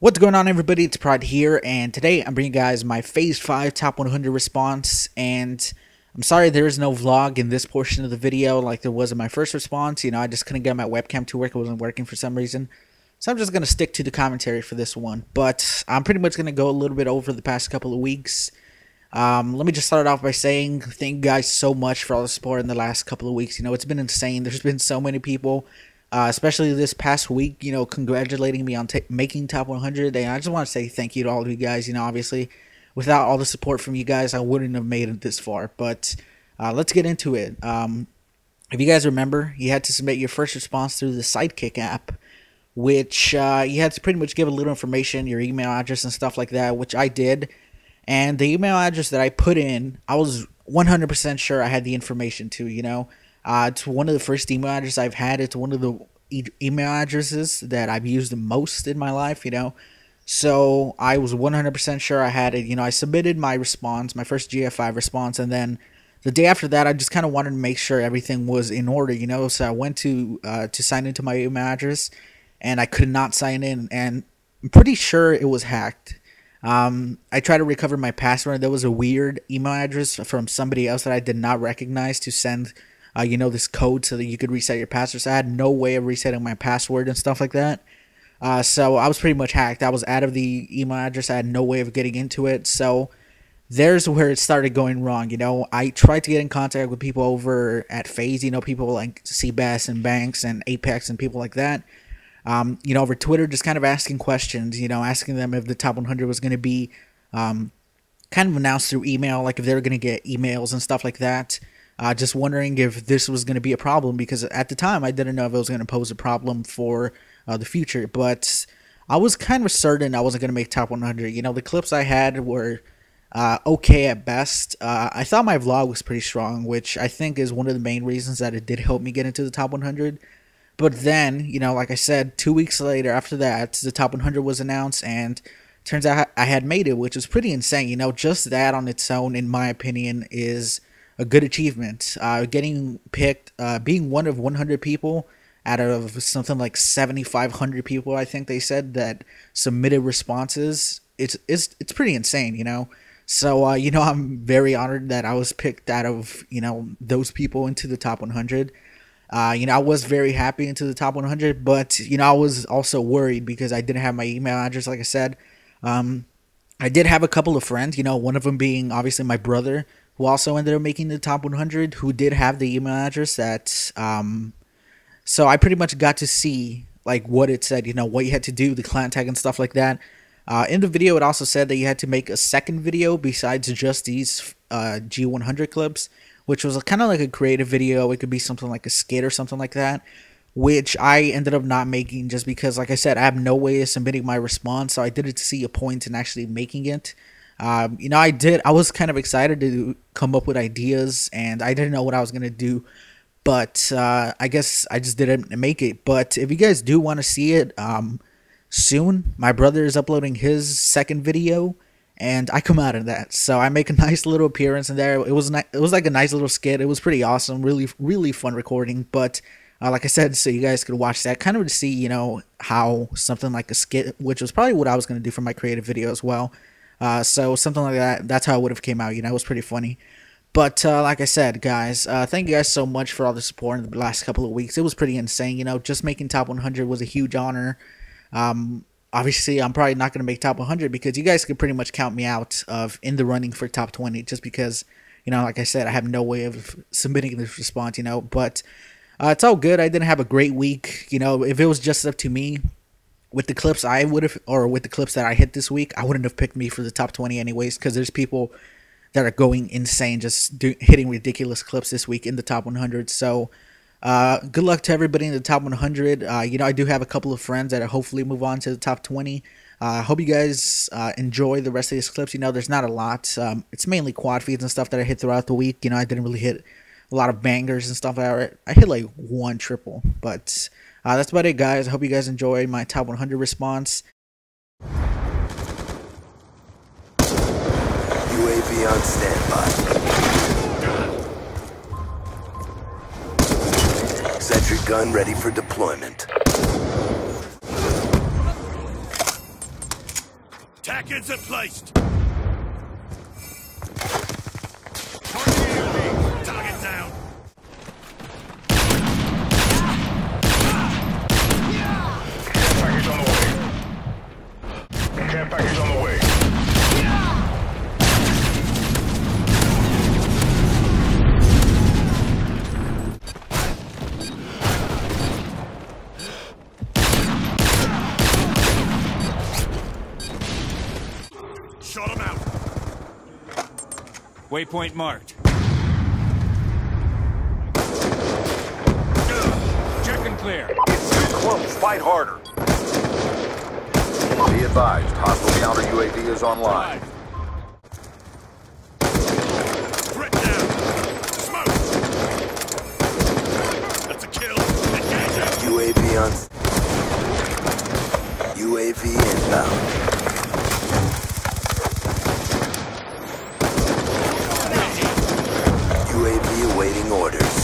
What's going on, everybody? It's Prod here, and today I'm bringing you guys my Phase 5 Top 100 response. And I'm sorry there is no vlog in this portion of the video like there was in my first response. I just couldn't get my webcam to work. It wasn't working for some reason. So I'm just going to stick to the commentary for this one. But I'm pretty much going to go a little bit over the past couple of weeks. Let me just start off by saying thank you guys so much for all the support in the last couple of weeks. It's been insane. There's been so many people. Especially this past week, congratulating me on making top 100. And I just want to say thank you to all of you guys. Obviously, without all the support from you guys, I wouldn't have made it this far. But let's get into it. If you guys remember, you had to submit your first response through the Sidekick app, which you had to pretty much give a little information, your email address and stuff like that, which I did. And the email address that I put in, I was 100% sure I had the information to, it's one of the first email addresses I've had. It's one of the email addresses that I've used the most in my life, So I was 100% sure I had it. I submitted my response, my first GF5 response, and then the day after that, I just kind of wanted to make sure everything was in order, So I went to sign into my email address, and I could not sign in, and I'm pretty sure it was hacked. I tried to recover my password. There was a weird email address from somebody else that I did not recognize to send this code so that you could reset your password. So I had no way of resetting my password and stuff like that. So I was pretty much hacked. I was out of the email address. I had no way of getting into it. So there's where it started going wrong. I tried to get in contact with people over at FaZe, people like Seabass and Banks and Apex and people like that. Over Twitter, just kind of asking questions, asking them if the top 100 was going to be kind of announced through email, like if they were going to get emails and stuff like that. Just wondering if this was going to be a problem, because at the time I didn't know if it was going to pose a problem for the future. But I was kind of certain I wasn't going to make top 100. The clips I had were okay at best. I thought my vlog was pretty strong, which I think is one of the main reasons that it did help me get into the top 100. But then, like I said, 2 weeks later after that, the top 100 was announced, and turns out I had made it, which was pretty insane. Just that on its own, in my opinion, is a good achievement. Getting picked, being one of 100 people out of something like 7,500 people, I think they said, that submitted responses. It's pretty insane, So I'm very honored that I was picked out of those people into the top 100. I was very happy into the top 100, but I was also worried because I didn't have my email address. Like I said, I did have a couple of friends. One of them being obviously my brother, who also ended up making the top 100, who did have the email address that, so I pretty much got to see like what it said, what you had to do, the clan tag and stuff like that. In the video, it also said that you had to make a second video besides just these G100 clips, which was kind of like a creative video. It could be something like a skit or something like that, which I ended up not making just because, like I said, I have no way of submitting my response, so I didn't see a point in actually making it. I was kind of excited to come up with ideas, and I didn't know what I was going to do, but I guess I just didn't make it. But if you guys do want to see it, soon, my brother is uploading his second video, and I come out of that. So I make a nice little appearance in there. It was like a nice little skit. It was pretty awesome, really fun recording. But like I said, so you guys could watch that, kind of to see, how something like a skit, which was probably what I was going to do for my creative video as well. So something like that, that's how it would have came out, it was pretty funny. But like I said, guys, thank you guys so much for all the support in the last couple of weeks. It was pretty insane, just making top 100 was a huge honor. Obviously, I'm probably not going to make top 100 because you guys could pretty much count me out of in the running for top 20 just because, like I said, I have no way of submitting this response, But it's all good. I didn't have a great week. If it was just up to me, with the clips I would have, or with the clips that I hit this week, I wouldn't have picked me for the top 20 anyways, because there's people that are going insane just hitting ridiculous clips this week in the top 100. So good luck to everybody in the top 100. I do have a couple of friends that hopefully move on to the top 20. I hope you guys enjoy the rest of these clips. There's not a lot. It's mainly quad feeds and stuff that I hit throughout the week. I didn't really hit a lot of bangers and stuff. I hit like one triple, but that's about it, guys. I hope you guys enjoyed my top 100 response. UAV on standby. Sentry gun ready for deployment. Tackets are placed. Target down. Care package on the way. Care package on the way. Shot him out. Waypoint marked. Check and clear. It's too close. Fight harder. Be advised, hostile counter UAV is online. Threat down. Smoke. That's a kill. Engage it. UAV on. UAV inbound. UAV awaiting orders.